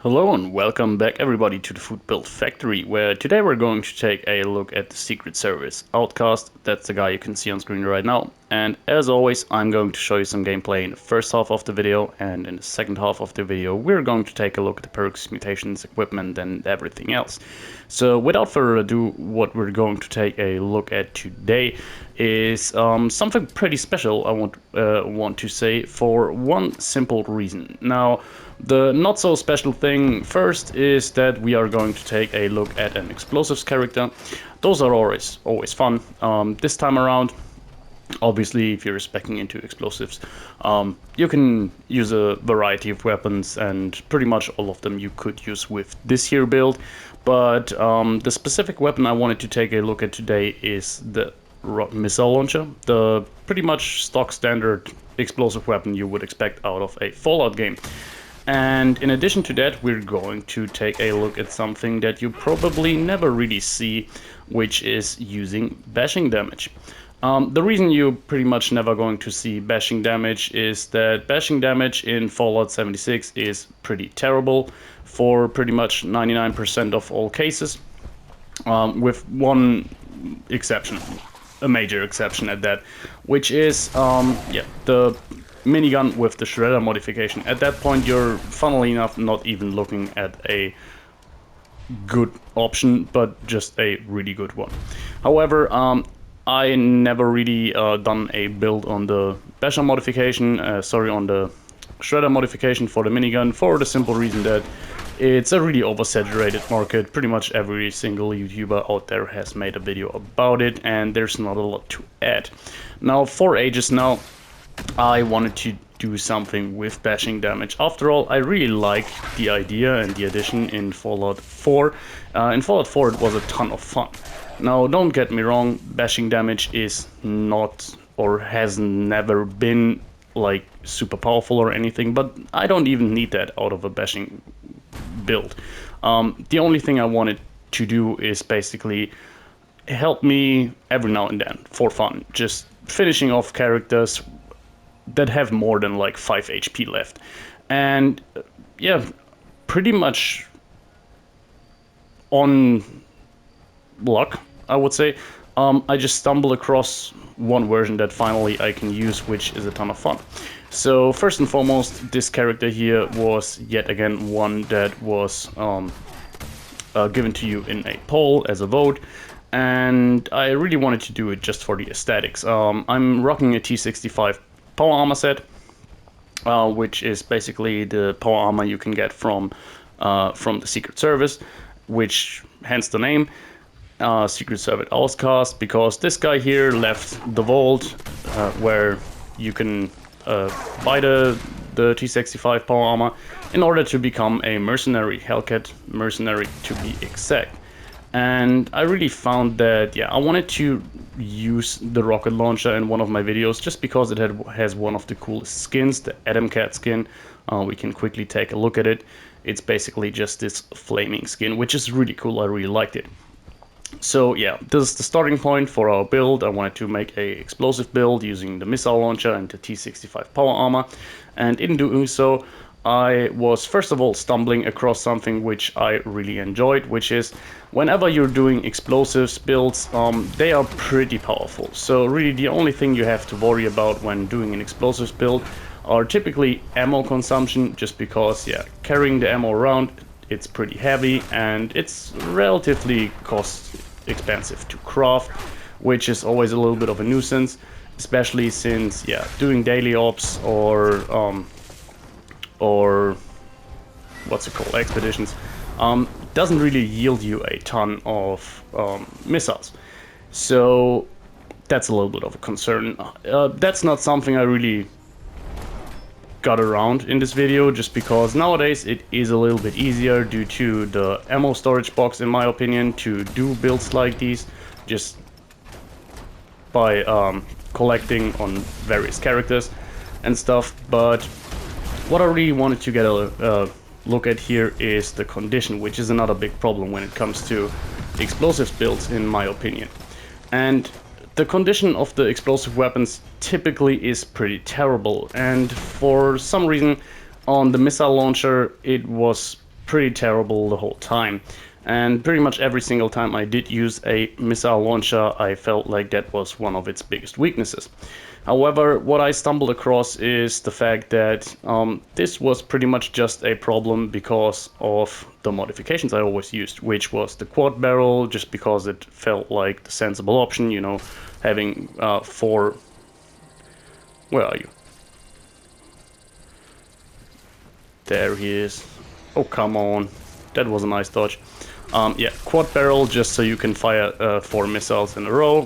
Hello and welcome back everybody to the Foodbuild factory, where today we're going to take a look at the secret Service Outcast. That's the guy you can see on screen right now. And as always, I'm going to show you some gameplay in the first half of the video, and in the second half of the video we're going to take a look at the perks, mutations, equipment and everything else. So without further ado, what we're going to take a look at today is something pretty special, I want to say, for one simple reason. Now, the not so special thing first is that we are going to take a look at an explosives character. Those are always fun. This time around, obviously, if you're speccing into explosives, you can use a variety of weapons, and pretty much all of them you could use with this here build. But the specific weapon I wanted to take a look at today is the missile launcher, the pretty much stock standard explosive weapon you would expect out of a Fallout game. And in addition to that, we're going to take a look at something that you probably never really see, which is using bashing damage. The reason you're pretty much never going to see bashing damage is that bashing damage in Fallout 76 is pretty terrible for pretty much 99% of all cases, with one exception, a major exception at that, which is the minigun with the shredder modification. At that point, you're funnily enough not even looking at a good option, but just a really good one. However, I never really done a build on the basher modification, on the shredder modification for the minigun, for the simple reason that it's a really oversaturated market. Pretty much every single YouTuber out there has made a video about it, and there's not a lot to add. Now, for ages now, I wanted to do something with bashing damage. After all, I really like the idea and the addition in Fallout 4. In Fallout 4 it was a ton of fun. Now, don't get me wrong, bashing damage is not, or has never been, like, super powerful or anything, but I don't even need that out of a bashing build. The only thing I wanted to do is basically help me every now and then, for fun, just finishing off characters that have more than like 5 HP left. And yeah, pretty much on luck, I would say, I just stumbled across one version that finally I can use, which is a ton of fun. So first and foremost, this character here was yet again one that was given to you in a poll as a vote, and I really wanted to do it just for the aesthetics. I'm rocking a T65 power armor set, which is basically the power armor you can get from the Secret Service, which hence the name, Secret Service Outcast, because this guy here left the vault where you can buy the T65 power armor in order to become a mercenary, Hellcat mercenary to be exact. And I really found that, yeah, I wanted to use the rocket launcher in one of my videos just because it has one of the coolest skins, the Adam Cat skin. We can quickly take a look at it. It's basically just this flaming skin, which is really cool. I really liked it. So yeah, this is the starting point for our build. I wanted to make a explosive build using the missile launcher and the T65 power armor, and in doing so, I was first of all stumbling across something which I really enjoyed, which is whenever you're doing explosives builds, they are pretty powerful. So really the only thing you have to worry about when doing an explosives build are typically ammo consumption, just because, yeah, carrying the ammo around, it's pretty heavy and it's relatively cost expensive to craft, which is always a little bit of a nuisance, especially since, yeah, doing daily ops or what's it called, expeditions, doesn't really yield you a ton of missiles. So that's a little bit of a concern. That's not something I really got around in this video, just because nowadays it is a little bit easier due to the ammo storage box, in my opinion, to do builds like these just by collecting on various characters and stuff. But what I really wanted to get a look at here is the condition, which is another big problem when it comes to explosives builds, in my opinion. And the condition of the explosive weapons typically is pretty terrible, and for some reason on the missile launcher it was pretty terrible the whole time. And pretty much every single time I did use a missile launcher, I felt like that was one of its biggest weaknesses. However, what I stumbled across is the fact that this was pretty much just a problem because of the modifications I always used, which was the quad barrel, just because it felt like the sensible option, you know, having 4... Where are you? There he is. Oh, come on. That was a nice dodge. Yeah, quad barrel, just so you can fire 4 missiles in a row.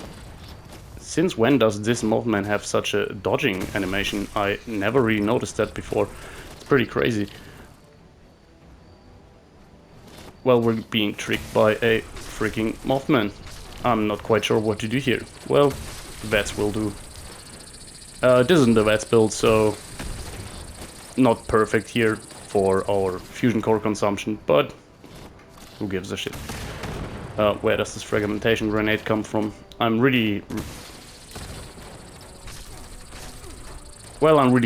Since when does this Mothman have such a dodging animation? I never really noticed that before. It's pretty crazy. Well, we're being tricked by a freaking Mothman. I'm not quite sure what to do here. Well, VETS will do. This isn't the VETS build, so not perfect here for our fusion core consumption, but who gives a shit? Where does this fragmentation grenade come from? I'm really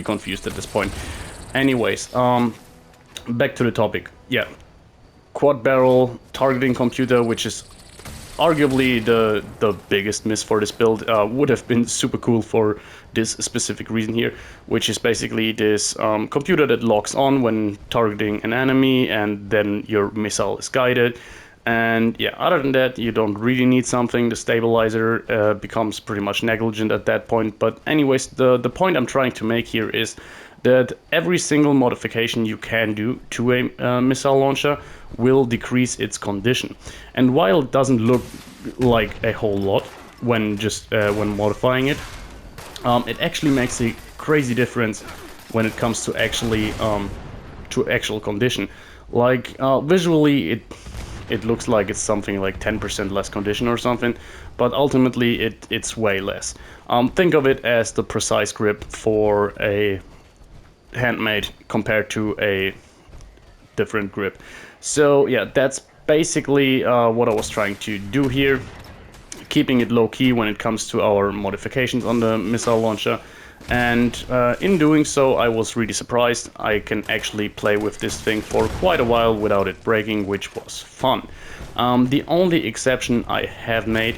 confused at this point. Anyways, back to the topic. Yeah, quad barrel targeting computer, which is arguably the biggest miss for this build, would have been super cool for this specific reason here, which is basically this computer that locks on when targeting an enemy, and then your missile is guided. And yeah, other than that, you don't really need something. The stabilizer becomes pretty much negligent at that point. But anyways, the point I'm trying to make here is that every single modification you can do to a missile launcher will decrease its condition. And while it doesn't look like a whole lot when when modifying it, it actually makes a crazy difference when it comes to actual condition. Like visually, it looks like it's something like 10% less condition or something, but ultimately it's way less. Think of it as the precise grip for a handmade compared to a different grip. So yeah, that's basically what I was trying to do here, keeping it low-key when it comes to our modifications on the missile launcher. And in doing so, I was really surprised. I can actually play with this thing for quite a while without it breaking, which was fun. The only exception I have made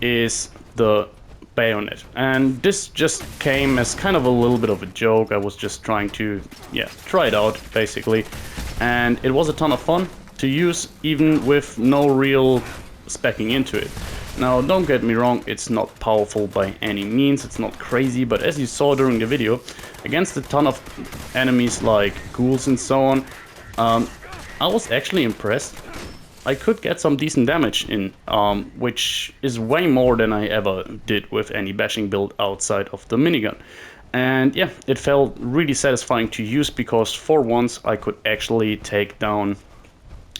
is the bayonet, and this just came as kind of a little bit of a joke. I was just trying to, yeah, try it out basically, and it was a ton of fun to use, even with no real speccing into it. Now, don't get me wrong, it's not powerful by any means, it's not crazy, but as you saw during the video, against a ton of enemies like ghouls and so on, I was actually impressed. I could get some decent damage in, which is way more than I ever did with any bashing build outside of the minigun. And yeah, it felt really satisfying to use, because for once I could actually take down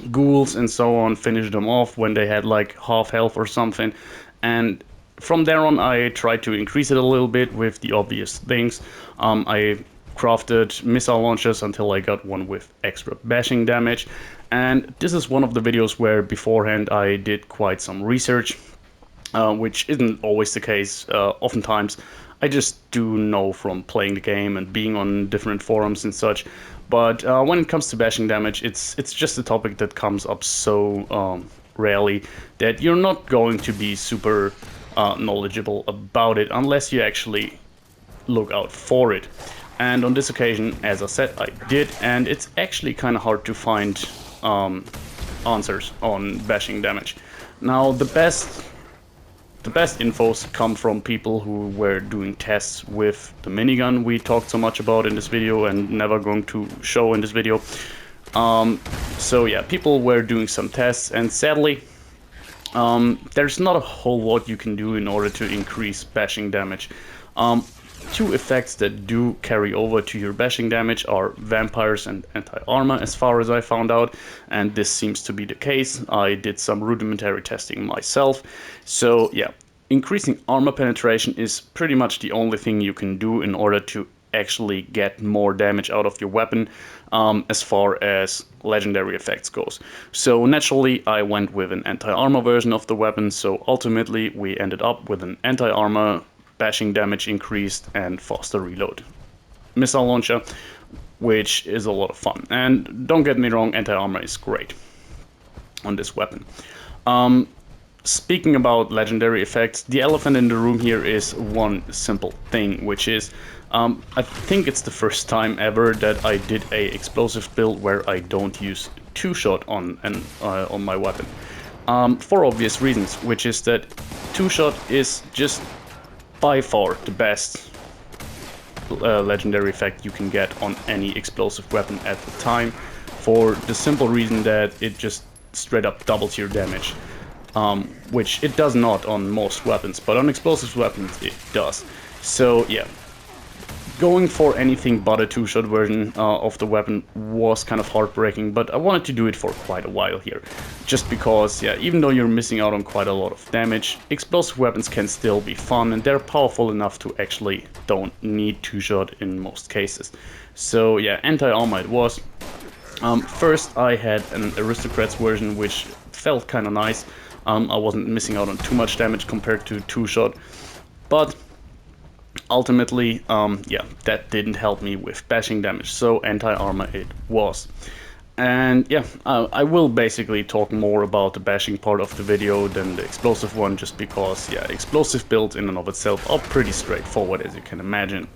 ghouls and so on, finish them off when they had like half health or something. And from there on, I tried to increase it a little bit with the obvious things. I crafted missile launchers until I got one with extra bashing damage. And this is one of the videos where beforehand I did quite some research, which isn't always the case. Oftentimes I just do know from playing the game and being on different forums and such. But when it comes to bashing damage, it's just a topic that comes up so rarely that you're not going to be super knowledgeable about it unless you actually look out for it. And on this occasion, as I said, I did, and it's actually kind of hard to find answers on bashing damage. Now, the best infos come from people who were doing tests with the minigun we talked so much about in this video and never going to show in this video. So yeah, people were doing some tests, and sadly, there's not a whole lot you can do in order to increase bashing damage. Two effects that do carry over to your bashing damage are vampires and anti-armor, as far as I found out, and this seems to be the case. I did some rudimentary testing myself. So yeah, increasing armor penetration is pretty much the only thing you can do in order to actually get more damage out of your weapon, as far as legendary effects goes. So naturally I went with an anti-armor version of the weapon, so ultimately we ended up with an anti-armor, bashing damage increased, and faster reload missile launcher. which is a lot of fun. And don't get me wrong, anti-armor is great on this weapon. Speaking about legendary effects, the elephant in the room here is one simple thing, which is I think it's the first time ever that I did a explosive build where I don't use two-shot on my weapon. For obvious reasons, which is that two-shot is just by far the best legendary effect you can get on any explosive weapon at the time, for the simple reason that it just straight up doubles your damage, which it does not on most weapons, but on explosive weapons it does. So yeah, going for anything but a two-shot version of the weapon was kind of heartbreaking, but I wanted to do it for quite a while here. Just because, yeah, even though you're missing out on quite a lot of damage, explosive weapons can still be fun, and they're powerful enough to actually don't need two-shot in most cases. So yeah, anti-armor it was. First I had an Aristocrats version, which felt kind of nice. I wasn't missing out on too much damage compared to two-shot, but ultimately, yeah, that didn't help me with bashing damage, so anti-armor it was. And yeah, I will basically talk more about the bashing part of the video than the explosive one, just because, yeah, explosive builds in and of itself are pretty straightforward, as you can imagine.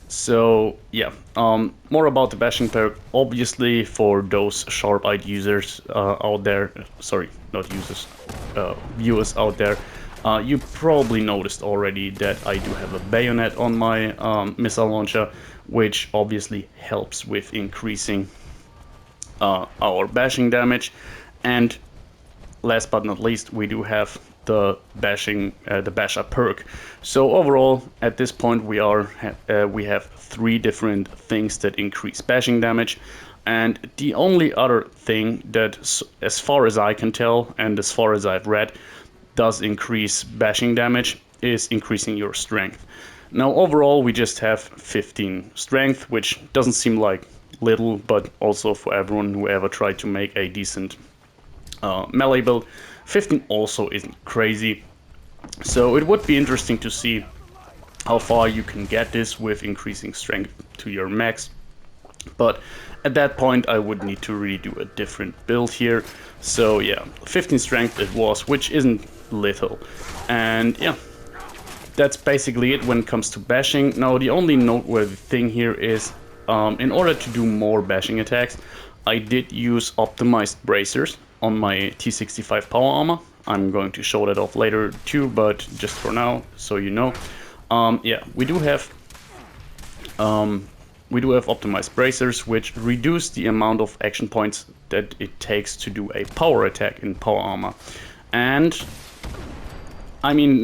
So yeah, more about the bashing perk. Obviously, for those sharp-eyed users out there, sorry, not users, viewers out there, you probably noticed already that I do have a bayonet on my missile launcher, which obviously helps with increasing our bashing damage. And last but not least, we do have the basher perk. So overall, at this point, we have 3 different things that increase bashing damage. And the only other thing that, as far as I can tell, and as far as I've read, does increase bashing damage is increasing your strength. Now overall we just have 15 strength, which doesn't seem like little, but also for everyone who ever tried to make a decent melee build, 15 also isn't crazy. So it would be interesting to see how far you can get this with increasing strength to your max. But at that point I would need to really do a different build here. So yeah, 15 strength it was, which isn't little. And yeah, that's basically it when it comes to bashing. Now the only noteworthy thing here is, in order to do more bashing attacks, I did use optimized bracers on my T65 power armor. I'm going to show that off later too, but just for now, so you know. Yeah, we do have optimized bracers, which reduce the amount of action points that it takes to do a power attack in power armor. And I mean,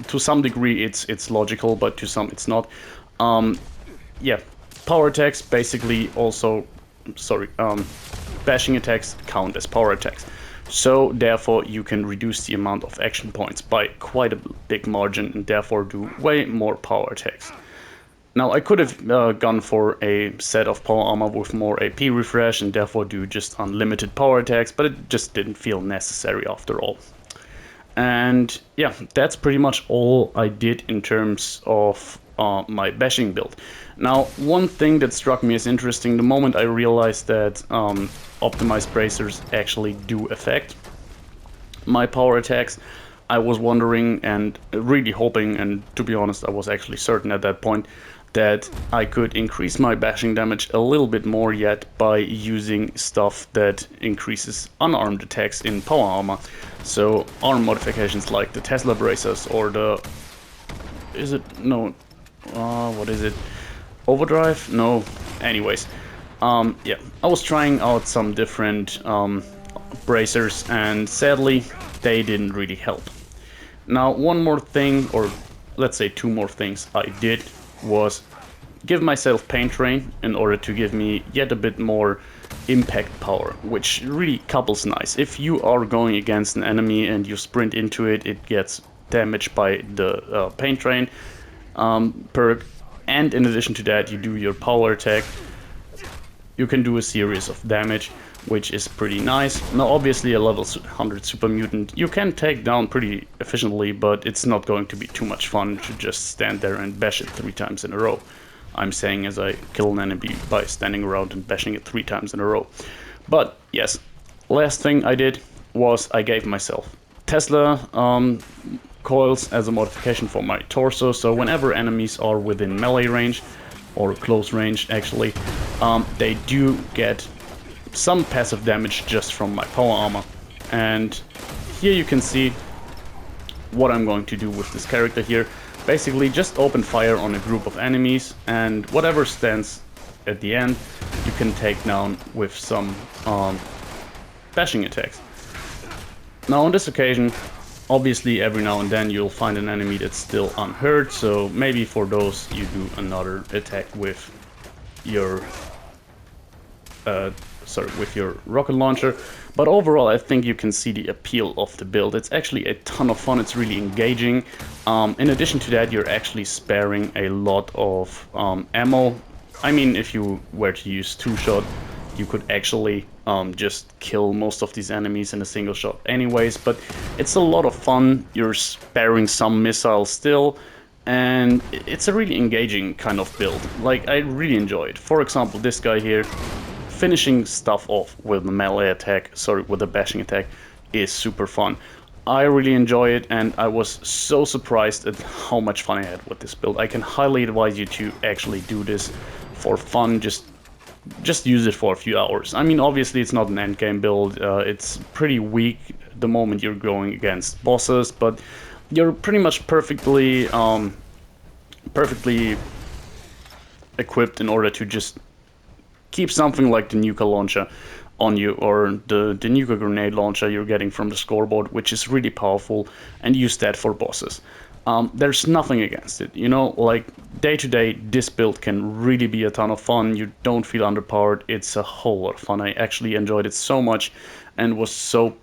to some degree it's logical, but to some it's not. Yeah, power attacks basically also, bashing attacks count as power attacks. So therefore you can reduce the amount of action points by quite a big margin, and therefore do way more power attacks. Now I could have gone for a set of power armor with more AP refresh and therefore do just unlimited power attacks, but it just didn't feel necessary after all. And yeah, that's pretty much all I did in terms of my bashing build. Now, one thing that struck me as interesting the moment I realized that optimized bracers actually do affect my power attacks, I was wondering and really hoping, and to be honest I was actually certain at that point, that I could increase my bashing damage a little bit more yet by using stuff that increases unarmed attacks in power armor. So arm modifications like the Tesla bracers or the... what is it? Overdrive? No. Anyways. Yeah, I was trying out some different bracers, and sadly they didn't really help. Now one more thing, or let's say 2 more things I did, was give myself paint train in order to give me yet a bit more impact power, which really couples nice. If you are going against an enemy and you sprint into it, it gets damaged by the paint train perk, and in addition to that you do your power attack, you can do a series of damage, which is pretty nice. Now obviously a level 100 super mutant you can take down pretty efficiently, but it's not going to be too much fun to just stand there and bash it 3 times in a row. I'm saying as I kill an enemy by standing around and bashing it 3 times in a row. But yes, last thing I did was I gave myself Tesla coils as a modification for my torso, so whenever enemies are within melee range, or close range actually, they do get some passive damage just from my power armor. And here you can see what I'm going to do with this character here. Basically just open fire on a group of enemies, and whatever stands at the end you can take down with some bashing attacks. Now on this occasion, obviously every now and then you'll find an enemy that's still unhurt, so maybe for those you do another attack with your rocket launcher. But overall I think you can see the appeal of the build. It's actually a ton of fun, it's really engaging. In addition to that, you're actually sparing a lot of ammo. I mean, if you were to use 2-shot, you could actually just kill most of these enemies in a single shot anyways, but it's a lot of fun. You're sparing some missiles still, and it's a really engaging kind of build. Like, I really enjoy it. For example, this guy here, finishing stuff off with a melee attack, with a bashing attack, is super fun. I really enjoy it, and I was so surprised at how much fun I had with this build. I can highly advise you to actually do this for fun. Just use it for a few hours. I mean, obviously it's not an endgame build, it's pretty weak the moment you're going against bosses, but you're pretty much perfectly equipped in order to just keep something like the nuka launcher on you, or the nuka grenade launcher you're getting from the scoreboard, which is really powerful, and use that for bosses. There's nothing against it, you know, like day to day this build can really be a ton of fun. You don't feel underpowered, it's a whole lot of fun. I actually enjoyed it so much and was so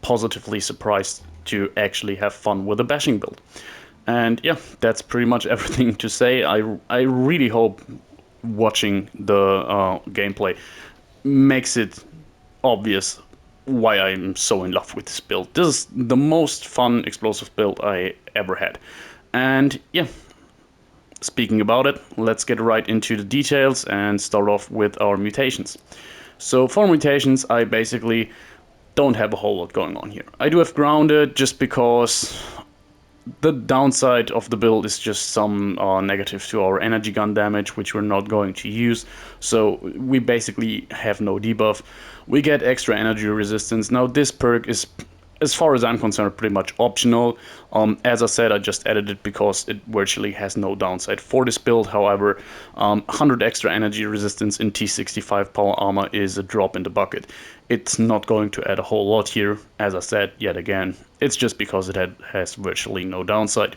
positively surprised to actually have fun with a bashing build. And yeah, that's pretty much everything to say. I really hope watching the gameplay makes it obvious why I'm so in love with this build. This is the most fun explosive build I ever had. And yeah, speaking about it, let's get right into the details and start off with our mutations. So for mutations, I basically don't have a whole lot going on here. I do have grounded just because the downside of the build is just some negative to our energy gun damage, which we're not going to use. So we basically have no debuff. We get extra energy resistance. Now this perk is, as far as I'm concerned, pretty much optional. As I said, I just added it because it virtually has no downside for this build. However, 100 extra energy resistance in T65 power armor is a drop in the bucket. It's not going to add a whole lot here. As I said, yet again, it's just because it has virtually no downside.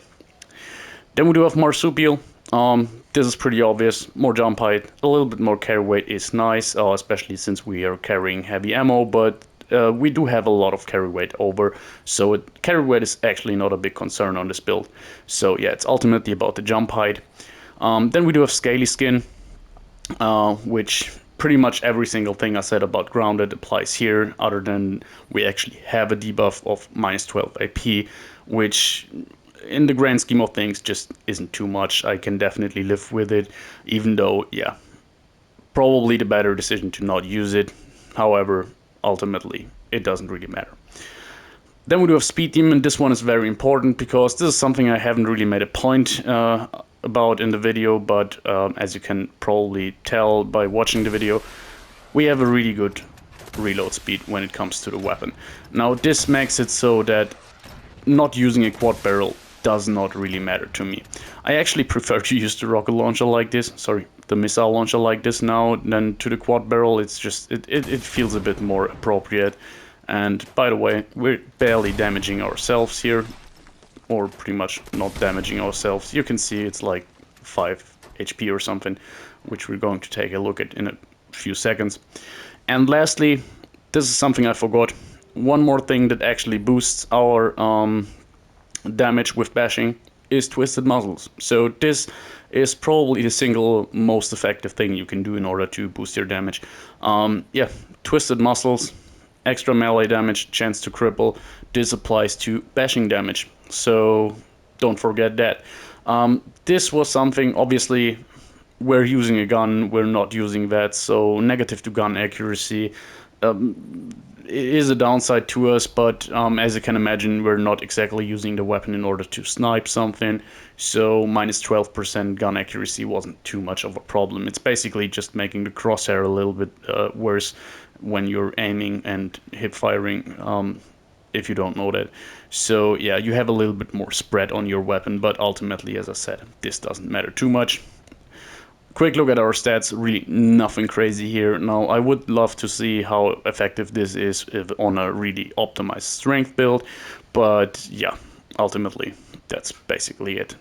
Then we do have marsupial. This is pretty obvious. More jump height, a little bit more carry weight is nice, especially since we are carrying heavy ammo, but we do have a lot of carry weight over, so carry weight is actually not a big concern on this build. So yeah, it's ultimately about the jump height. Then we do have scaly skin, which pretty much every single thing I said about grounded applies here, other than we actually have a debuff of -12 AP, which in the grand scheme of things just isn't too much. I can definitely live with it, even though, yeah, probably the better decision to not use it. However, ultimately, it doesn't really matter. Then we do have Speed Demon. This one is very important because this is something I haven't really made a point about in the video, but as you can probably tell by watching the video, we have a really good reload speed when it comes to the weapon. Now this makes it so that not using a quad barrel does not really matter to me. I actually prefer to use the rocket launcher like this, the missile launcher like this now, than to the quad barrel. It's just, it feels a bit more appropriate. And by the way, we're barely damaging ourselves here, or pretty much not damaging ourselves. You can see it's like 5 HP or something, which we're going to take a look at in a few seconds. And lastly, this is something I forgot. One more thing that actually boosts our damage with bashing is Twisted Muscles. So this is probably the single most effective thing you can do in order to boost your damage. Yeah, Twisted Muscles, extra melee damage, chance to cripple. This applies to bashing damage, so don't forget that. This was something, obviously, we're using a gun, we're not using that, so negative to gun accuracy is a downside to us, but as you can imagine, we're not exactly using the weapon in order to snipe something, so minus 12% gun accuracy wasn't too much of a problem. It's basically just making the crosshair a little bit worse when you're aiming and hip firing, if you don't know that. So yeah, you have a little bit more spread on your weapon, but ultimately, as I said, this doesn't matter too much. Quick look at our stats, really nothing crazy here. Now, I would love to see how effective this is on a really optimized strength build, but yeah, ultimately, that's basically it.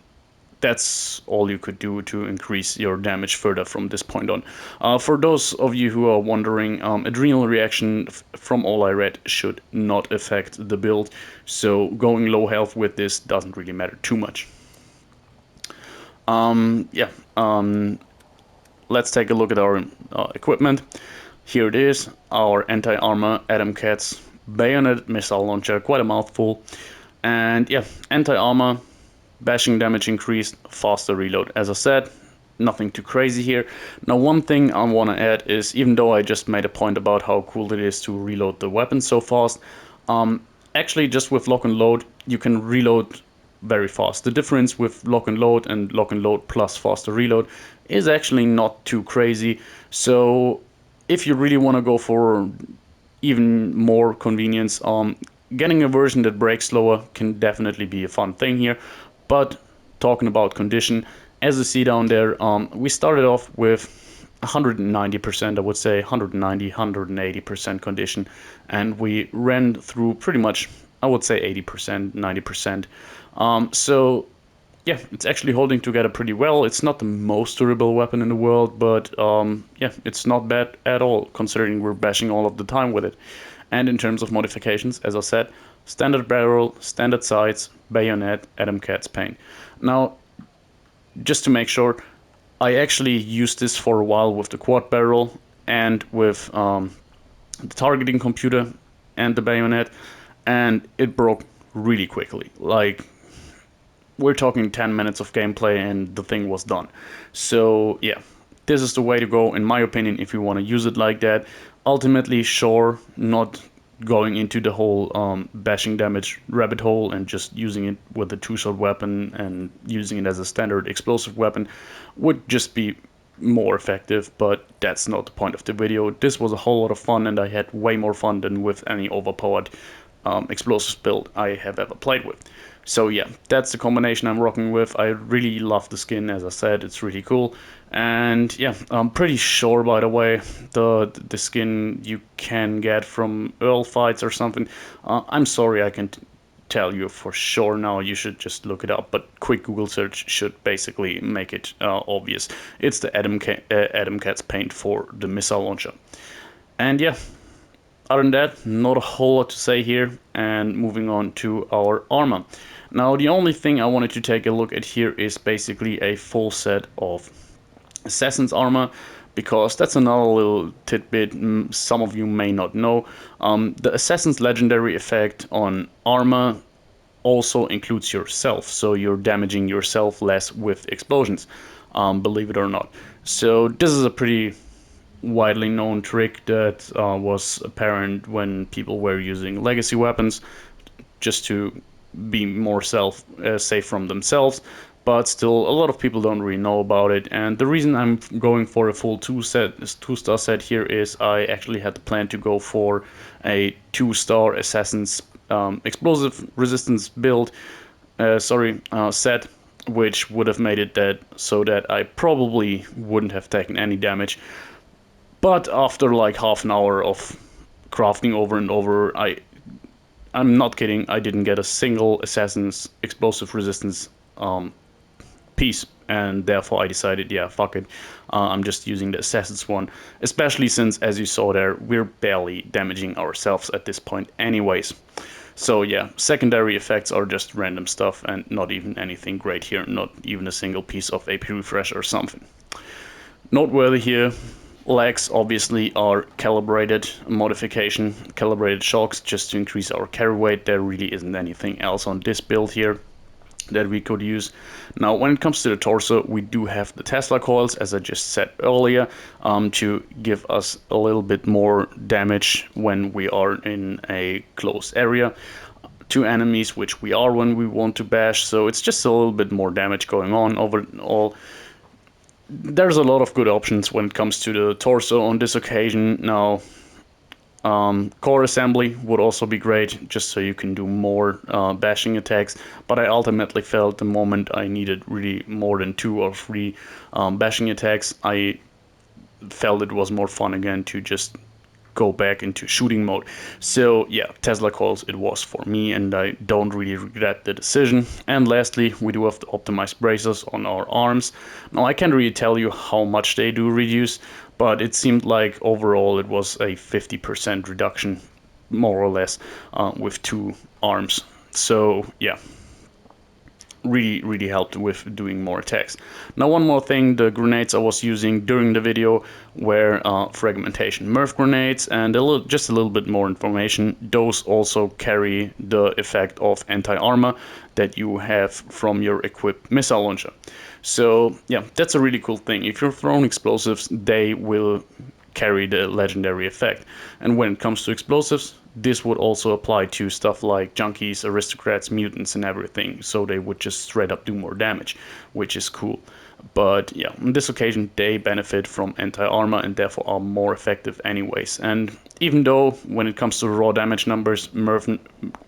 That's all you could do to increase your damage further from this point on. For those of you who are wondering, adrenal reaction, from all I read, should not affect the build, so going low health with this doesn't really matter too much. Yeah, let's take a look at our equipment. Here it is, our anti-armor Adam Cat's bayonet missile launcher, quite a mouthful. And yeah, anti-armor, bashing damage increased, faster reload. As I said, nothing too crazy here. Now, one thing I want to add is, even though I just made a point about how cool it is to reload the weapon so fast, actually just with lock and load, you can reload very fast. The difference with lock and load plus faster reload is actually not too crazy. So if you really want to go for even more convenience, getting a version that breaks slower can definitely be a fun thing here. But talking about condition, as you see down there, we started off with 190%, I would say 190, 180% condition, and we ran through pretty much, I would say 80%, 90%. So yeah, it's actually holding together pretty well. It's not the most durable weapon in the world, but yeah, it's not bad at all, considering we're bashing all of the time with it. And in terms of modifications, as I said, standard barrel, standard sights, bayonet, Adam Cat's paint. Now, just to make sure, I actually used this for a while with the quad barrel and with the targeting computer and the bayonet, and it broke really quickly. Like, we're talking 10 minutes of gameplay and the thing was done. So yeah, this is the way to go, in my opinion, if you want to use it like that. Ultimately, sure, not going into the whole bashing damage rabbit hole and just using it with a two-shot weapon and using it as a standard explosive weapon would just be more effective, but that's not the point of the video. This was a whole lot of fun, and I had way more fun than with any overpowered explosive build I have ever played with. So yeah, that's the combination I'm rocking with. I really love the skin, as I said, it's really cool. And yeah, I'm pretty sure, by the way, the skin you can get from Earl fights or something. I'm sorry, I can't tell you for sure now. You should just look it up, but quick Google search should basically make it obvious. It's the Adam Cat's paint for the missile launcher. And yeah, other than that, not a whole lot to say here, and moving on to our armor. Now, the only thing I wanted to take a look at here is basically a full set of Assassin's armor, because that's another little tidbit some of you may not know. The Assassin's legendary effect on armor also includes yourself, so you're damaging yourself less with explosions, believe it or not. So this is a pretty widely known trick that was apparent when people were using legacy weapons just to be more safe from themselves, but still a lot of people don't really know about it. And the reason I'm going for a full two-star set here is I actually had the plan to go for a 2-star Assassin's explosive resistance build set, which would have made it that so that I probably wouldn't have taken any damage. But after like half an hour of crafting over and over, I'm not kidding, I didn't get a single Assassin's explosive resistance piece, and therefore I decided, yeah, fuck it, I'm just using the Assassin's one, especially since, as you saw there, we're barely damaging ourselves at this point anyways. So yeah, secondary effects are just random stuff and not even anything great here, not even a single piece of AP refresh or something. Noteworthy here, legs obviously are calibrated modification, calibrated shocks just to increase our carry weight. There really isn't anything else on this build here. that we could use. Now, when it comes to the torso, we do have the Tesla coils, as I just said earlier, to give us a little bit more damage when we are in a close area to enemies, which we are when we want to bash. So it's just a little bit more damage going on overall. There's a lot of good options when it comes to the torso on this occasion. Now, core assembly would also be great, just so you can do more bashing attacks, but I ultimately felt the moment I needed really more than 2 or 3 bashing attacks, I felt it was more fun again to just go back into shooting mode. So yeah, Tesla coils it was for me, and I don't really regret the decision. And lastly, we do have the optimized bracers on our arms. Now I can't really tell you how much they do reduce, but it seemed like overall it was a 50% reduction, more or less, with 2 arms. So yeah, really helped with doing more attacks. Now one more thing, the grenades I was using during the video were fragmentation Murph grenades, and just a little bit more information, those also carry the effect of anti-armor that you have from your equipped missile launcher. So yeah, that's a really cool thing. If you're throwing explosives, they will carry the legendary effect. And when it comes to explosives, this would also apply to stuff like junkies, aristocrats, mutants, and everything. So they would just straight up do more damage, which is cool. But yeah, on this occasion, they benefit from anti-armor and therefore are more effective anyways. And even though when it comes to raw damage numbers, Murph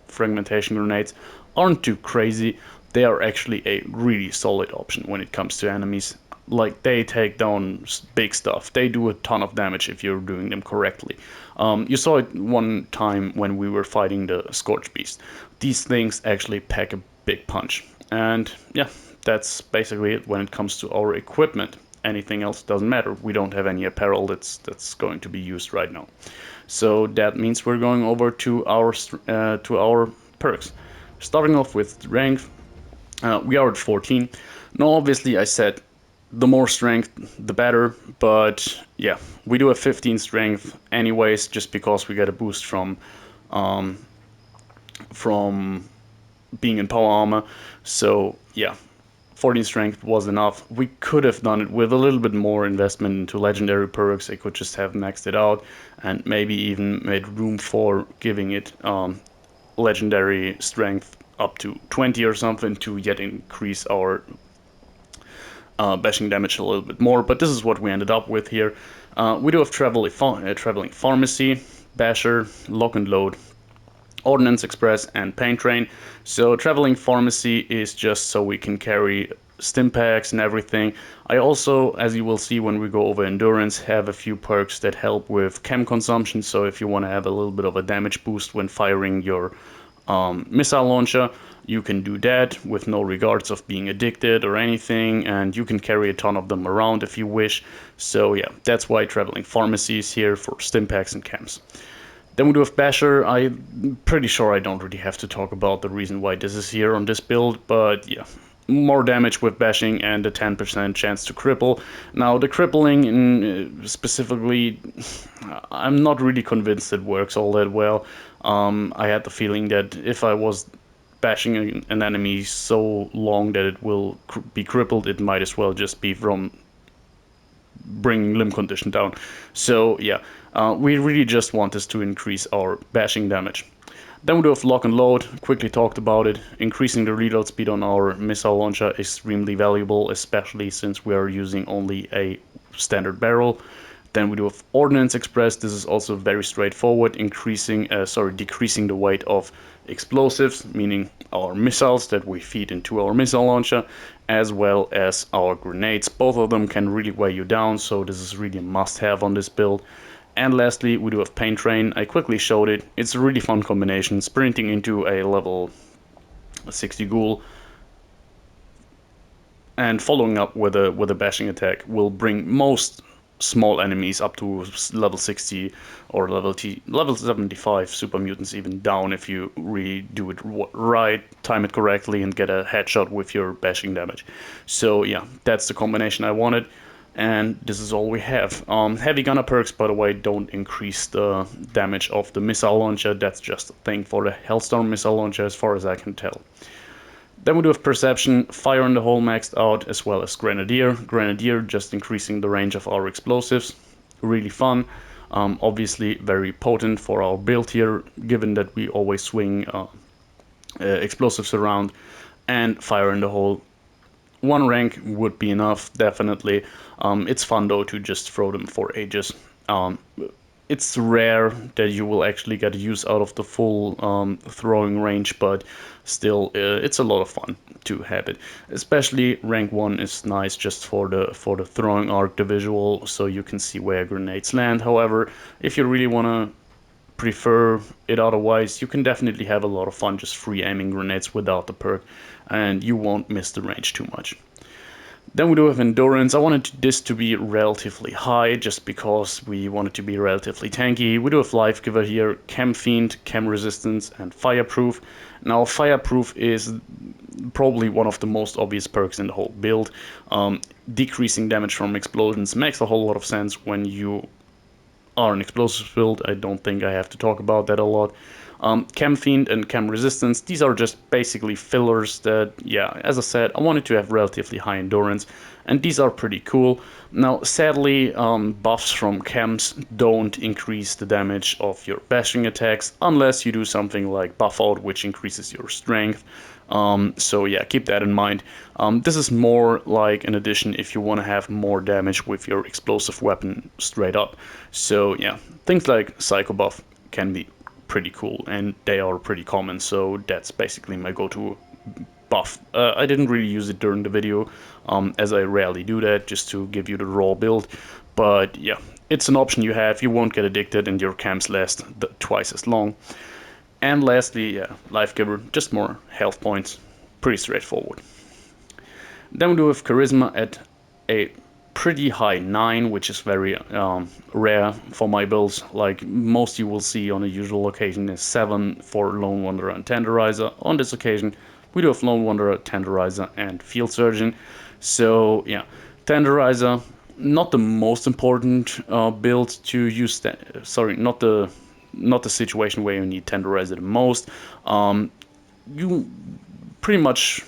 fragmentation grenades aren't too crazy, they are actually a really solid option when it comes to enemies. Like, they take down big stuff. They do a ton of damage if you're doing them correctly. You saw it one time when we were fighting the Scorch Beast. These things actually pack a big punch. And yeah, that's basically it when it comes to our equipment. Anything else doesn't matter. We don't have any apparel that's going to be used right now. So that means we're going over to our perks. Starting off with strength, we are at 14. Now obviously I said the more strength, the better, but yeah, we do have 15 strength anyways, just because we get a boost from being in power armor. So yeah, 14 strength was enough. We could have done it with a little bit more investment into legendary perks. I could just have maxed it out and maybe even made room for giving it legendary strength up to 20 or something to yet increase our bashing damage a little bit more, but this is what we ended up with here. We do have traveling pharmacy, basher, lock and load, ordnance express, and paint train. So traveling pharmacy is just so we can carry stim packs and everything. I also, as you will see when we go over endurance, have a few perks that help with chem consumption. So if you want to have a little bit of a damage boost when firing your missile launcher, you can do that with no regards of being addicted or anything, and you can carry a ton of them around if you wish. So yeah, that's why traveling pharmacy is here for stim packs and chems. Then we do have Basher. I'm pretty sure I don't really have to talk about the reason why this is here on this build, but yeah, more damage with bashing and a 10% chance to cripple. Now the crippling specifically, I'm not really convinced it works all that well. I had the feeling that if I was bashing an enemy so long that it will be crippled, it might as well just be from bringing limb condition down. So yeah, we really just want this to increase our bashing damage. Then we do have lock and load, quickly talked about it. Increasing the reload speed on our missile launcher is extremely valuable, especially since we are using only a standard barrel. Then we do have Ordnance Express. This is also very straightforward, decreasing the weight of explosives, meaning our missiles that we feed into our missile launcher, as well as our grenades. Both of them can really weigh you down, so this is really a must-have on this build. And lastly, we do have Paint Train. I quickly showed it. It's a really fun combination. Sprinting into a level 60 ghoul and following up with a bashing attack will bring most small enemies up to level 60 or level 75 super mutants even down if you really do it right, time it correctly, and get a headshot with your bashing damage. So yeah, that's the combination I wanted, and this is all we have. Heavy gunner perks, by the way, don't increase the damage of the missile launcher. That's just a thing for the Hellstorm missile launcher as far as I can tell. Then we do have Perception, Fire in the Hole maxed out, as well as Grenadier. Grenadier just increasing the range of our explosives. Really fun. Obviously very potent for our build here, given that we always swing explosives around. And Fire in the Hole, one rank would be enough, definitely. It's fun though to just throw them for ages. It's rare that you will actually get use out of the full throwing range, but still, it's a lot of fun to have it. Especially rank 1 is nice just for the throwing arc, the visual, so you can see where grenades land. However, if you really want to prefer it otherwise, you can definitely have a lot of fun just free aiming grenades without the perk, and you won't miss the range too much. Then we do have Endurance. I wanted this to be relatively high just because we want it to be relatively tanky. We do have Life Giver here, Chem Fiend, Chem Resistance, and Fireproof. Now, Fireproof is probably one of the most obvious perks in the whole build. Decreasing damage from explosions makes a whole lot of sense when you are an explosives build. I don't think I have to talk about that a lot. Chem Fiend and Chem Resistance, these are just basically fillers that, yeah, as I said, I wanted to have relatively high endurance, and these are pretty cool. Now, sadly, buffs from chems don't increase the damage of your bashing attacks, unless you do something like Buff Out, which increases your strength. So yeah, keep that in mind. This is more like an addition if you want to have more damage with your explosive weapon straight up. So yeah, things like Psycho Buff can be pretty cool, and they are pretty common, so that's basically my go-to buff. I didn't really use it during the video, as I rarely do that, just to give you the raw build, but yeah, it's an option you have. You won't get addicted, and your camps last twice as long. And lastly, yeah, Life Giver, just more health points, pretty straightforward. Then we do have Charisma at a pretty high 9, which is very rare for my builds. Like most you will see on a usual occasion is 7 for Lone Wanderer and Tenderizer. On this occasion, we do have Lone Wanderer, Tenderizer, and Field Surgeon. So yeah, Tenderizer, not the most important build to use. Sorry, not the situation where you need Tenderizer the most. You pretty much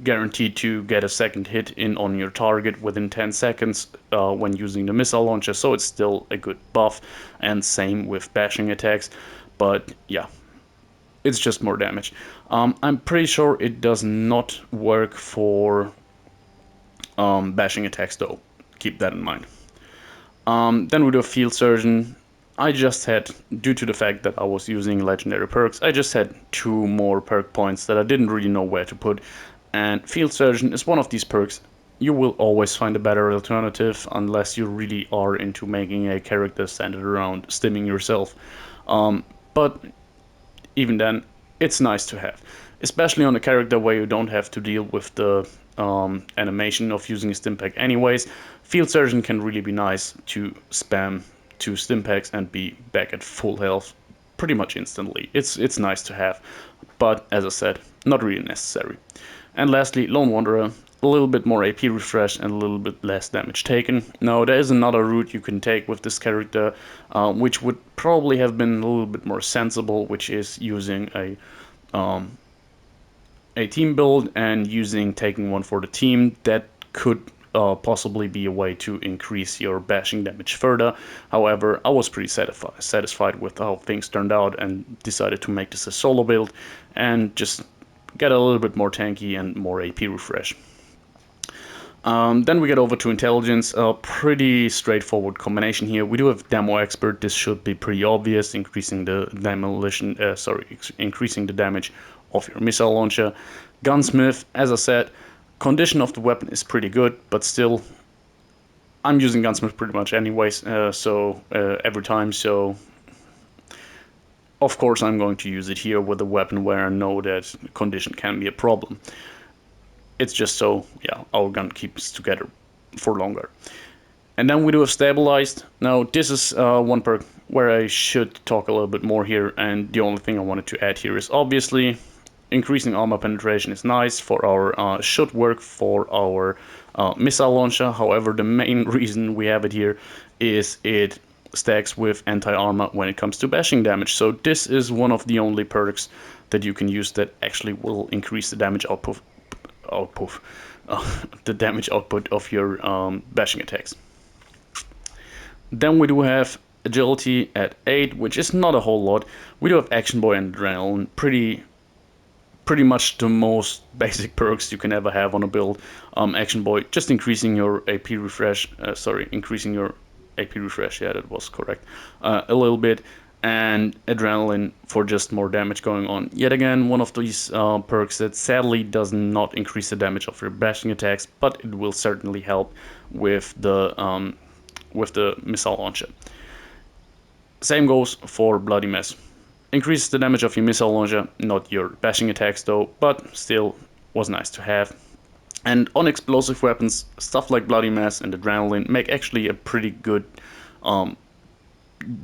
guaranteed to get a second hit in on your target within 10 seconds when using the missile launcher, so it's still a good buff, and same with bashing attacks, but yeah, it's just more damage. I'm pretty sure it does not work for bashing attacks though, keep that in mind. Then we do a Field Surgeon. I just had, due to the fact that I was using legendary perks, I just had 2 more perk points that I didn't really know where to put. And Field Surgeon is one of these perks. You will always find a better alternative unless you really are into making a character centered around stimming yourself. But even then, it's nice to have. Especially on a character where you don't have to deal with the animation of using a stim pack anyways. Field Surgeon can really be nice to spam 2 stim packs and be back at full health pretty much instantly. It's nice to have, but as I said, not really necessary. And lastly, Lone Wanderer, a little bit more AP refresh and a little bit less damage taken. Now, there is another route you can take with this character, which would probably have been a little bit more sensible, which is using a team build and using taking one for the team. That could possibly be a way to increase your bashing damage further. However, I was pretty satisfied with how things turned out and decided to make this a solo build and just get a little bit more tanky and more AP refresh. Then we get over to Intelligence, a pretty straightforward combination here. We do have Demo Expert. This should be pretty obvious, increasing the increasing the damage of your missile launcher. Gunsmith, as I said, condition of the weapon is pretty good, but still, I'm using Gunsmith pretty much anyways, every time, so of course I'm going to use it here with a weapon where I know that condition can be a problem. It's just so, yeah, our gun keeps together for longer. And then we do have Stabilized. Now this is one perk where I should talk a little bit more here, and the only thing I wanted to add here is obviously increasing armor penetration is nice for our, should work for our missile launcher. However, the main reason we have it here is it stacks with anti-armor when it comes to bashing damage. So this is one of the only perks that you can use that actually will increase the damage output output, the damage output of your bashing attacks. Then we do have agility at 8, which is not a whole lot. We do have action boy and adrenaline, pretty much the most basic perks you can ever have on a build. Action boy, just increasing your AP refresh, increasing your AP refresh, yeah, that was correct, a little bit, and adrenaline for just more damage going on. Yet again, one of these perks that sadly does not increase the damage of your bashing attacks, but it will certainly help with the missile launcher. Same goes for Bloody Mess. Increases the damage of your missile launcher, not your bashing attacks though, but still was nice to have. And on explosive weapons, stuff like Bloody Mess and Adrenaline make actually a pretty good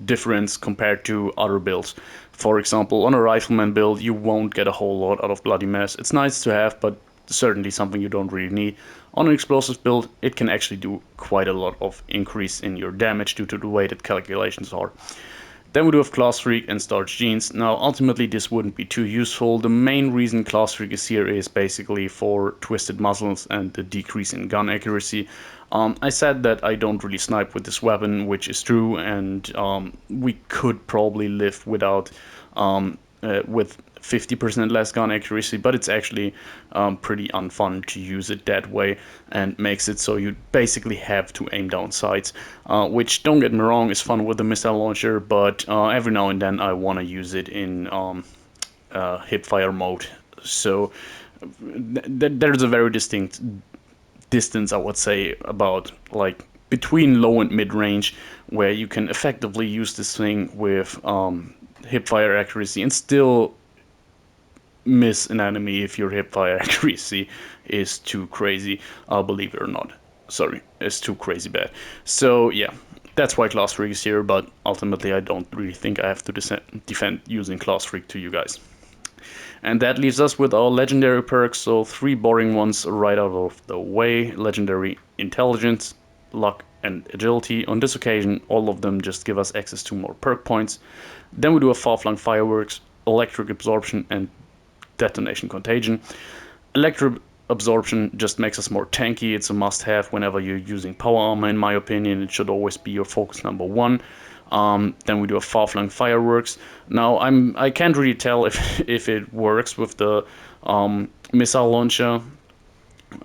difference compared to other builds. For example, on a Rifleman build, you won't get a whole lot out of Bloody Mess. It's nice to have, but certainly something you don't really need. On an explosive build, it can actually do quite a lot of increase in your damage due to the way that calculations are. Then we do have Class Freak and Starch Jeans. Now, ultimately, this wouldn't be too useful. The main reason Class Freak is here is basically for twisted muzzles and the decrease in gun accuracy. I said that I don't really snipe with this weapon, which is true, and we could probably live without with 50% less gun accuracy, but it's actually pretty unfun to use it that way, and makes it so you basically have to aim down sights, which, don't get me wrong, is fun with the missile launcher, but every now and then I want to use it in hipfire mode. So there's a very distinct distance, I would say, about like between low and mid range, where you can effectively use this thing with hipfire accuracy and still miss an enemy if your hipfire accuracy is too crazy, believe it or not. Sorry, it's too crazy bad. So yeah, that's why Class Freak is here, but ultimately I don't really think I have to defend using Class Freak to you guys. And that leaves us with our legendary perks, so 3 boring ones right out of the way. Legendary Intelligence, Luck, and Agility. On this occasion, all of them just give us access to more perk points. Then we do a Far-Flung Fireworks, Electric Absorption, and Detonation Contagion. Electric Absorption just makes us more tanky. It's a must-have whenever you're using power armor, in my opinion. It should always be your focus number 1. Then we do a Far-Flung Fireworks. Now, I can't really tell if it works with the missile launcher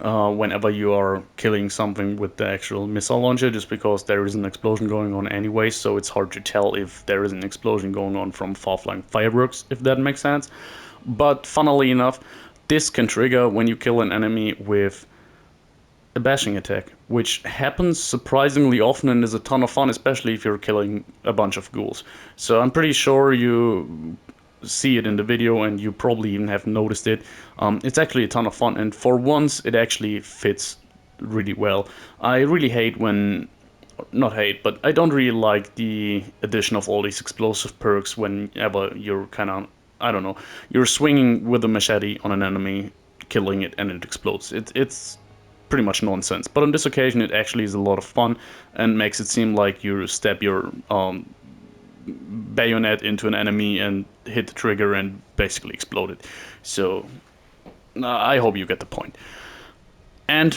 whenever you are killing something with the actual missile launcher, just because there is an explosion going on anyway, so it's hard to tell if there is an explosion going on from Far-Flung Fireworks, if that makes sense. But funnily enough, this can trigger when you kill an enemy with a bashing attack, which happens surprisingly often and is a ton of fun, especially if you're killing a bunch of ghouls. So I'm pretty sure you see it in the video, and you probably even have noticed it. It's actually a ton of fun, and for once it actually fits really well. I really hate when, not hate, but I don't really like the addition of all these explosive perks whenever you're kind of, I don't know, you're swinging with a machete on an enemy, killing it, and it explodes. It's pretty much nonsense. But on this occasion, it actually is a lot of fun and makes it seem like you stab your bayonet into an enemy and hit the trigger and basically explode it. So I hope you get the point. And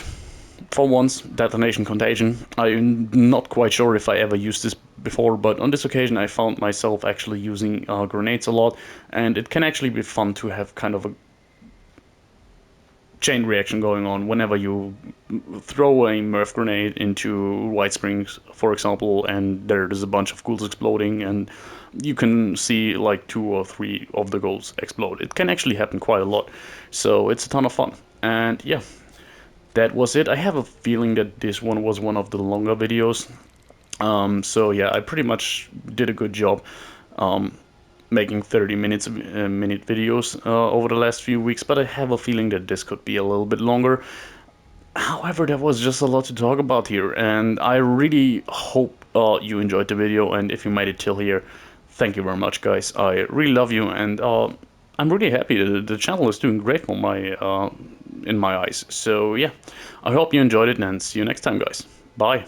for once, Detonation Contagion. I'm not quite sure if I ever used this before, but on this occasion I found myself actually using grenades a lot, and it can actually be fun to have kind of a chain reaction going on whenever you throw a Murph grenade into White Springs, for example, and there's a bunch of ghouls exploding, and you can see like 2 or 3 of the ghouls explode. It can actually happen quite a lot, so it's a ton of fun. And yeah, that was it. I have a feeling that this one was one of the longer videos, so yeah, I pretty much did a good job making 30-minute videos over the last few weeks, but I have a feeling that this could be a little bit longer. However, there was just a lot to talk about here, and I really hope you enjoyed the video, and if you made it till here, thank you very much, guys. I really love you, and I'm really happy that the channel is doing great for in my eyes. So yeah, I hope you enjoyed it, and see you next time, guys. Bye.